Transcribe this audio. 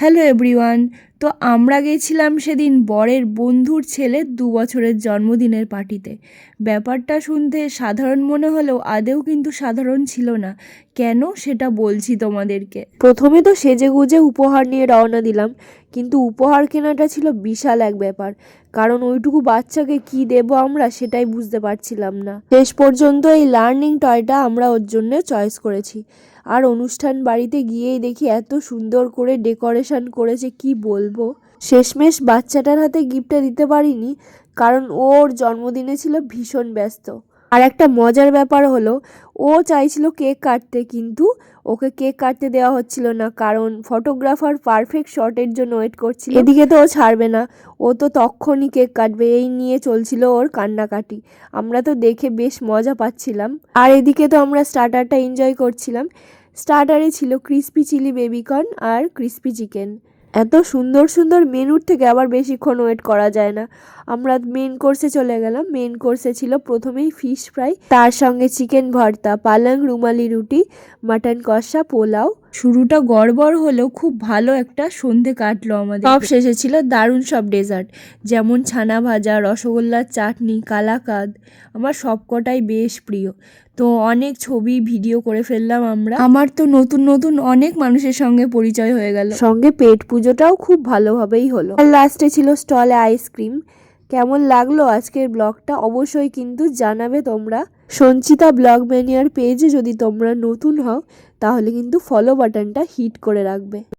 Hello everyone. তো আমরা গেছিলাম সেদিন বরের বন্ধুর ছেলের 2 বছরের জন্মদিনের পার্টিতে। ব্যাপারটা শুনতে সাধারণ মনে হলেও আদেও কিন্তু সাধারণ ছিল না। কেন সেটা বলছি তোমাদেরকে। প্রথমে তো সেজেগুজে উপহার নিয়ে রওনা দিলাম, কিন্তু উপহার কেনাটা ছিল বিশাল এক ব্যাপার। কারণ ওইটুকু বাচ্চাকে কি দেব আমরা সেটাই বুঝতে পারছিলাম না। শেষ পর্যন্ত এই লার্নিং টয়টা আমরা ওর জন্য চয়েস করেছি। আর অনুষ্ঠান বাড়িতে গিয়েই দেখি এত সুন্দর করে ডেকোরেশন করেছে, কি বলবো। শেষমেশ বাচ্চাটার হাতে গিফটটা দিতে পারিনি, কারণ ওর জন্মদিনে ছিল ভীষণ ব্যস্ত। আর একটা মজার ব্যাপার হলো, ও চাইছিল কেক কাটতে, কিন্তু ওকে কেক কাটতে দেওয়া হচ্ছিল না, কারণ ফটোগ্রাফার পারফেক্ট শটের জন্য ওয়েট করছিল। এদিকে তো ও ছাড়বে না, ও তো তখনই কেক কাটবে, এই নিয়ে চলছিল ওর কান্নাকাটি। আমরা তো দেখে বেশ মজা পাচ্ছিলাম। আর এদিকে তো আমরা স্টার্টারটা এনজয় করছিলাম। স্টার্টারে ছিল ক্রিস্পি চিলি বেবিকর্ন আর ক্রিস্পি চিকেন। এত সুন্দর সুন্দর মেনুর থেকে আবার বেশিক্ষণ ওয়েট করা যায় না। আমরা মেন কোর্সে চলে গেলাম। মেন কোর্সে ছিল প্রথমেই ফিশ ফ্রাই, তার সঙ্গে চিকেন ভর্তা, পালং রুমালি রুটি, মাটন কষা, পোলাও। শুরুটা গড়বড় হলেও খুব ভালো একটা সন্ধে কাটলো আমাদের। সব শেষে ছিল দারুণ সব ডেজার্ট, যেমন ছানা ভাজা, রসগোল্লার চাটনি, কালাকাঁদ। আমার সবকটাই বেশ প্রিয়। তো অনেক ছবি ভিডিও করে ফেললাম আমরা। আমার তো নতুন নতুন অনেক মানুষের সঙ্গে পরিচয় হয়ে গেল, সঙ্গে পেট পুজোটাও খুব ভালোভাবেই হলো। আর লাস্টে ছিল স্টলে আইসক্রিম। কেমন লাগলো আজকের ব্লগটা অবশ্যই কিন্তু জানাবে তোমরা। সঞ্চিতা ব্লগ ম্যানিয়ার পেজে যদি তোমরা নতুন হও, তাহলে কিন্তু ফলো বাটনটা হিট করে রাখবে।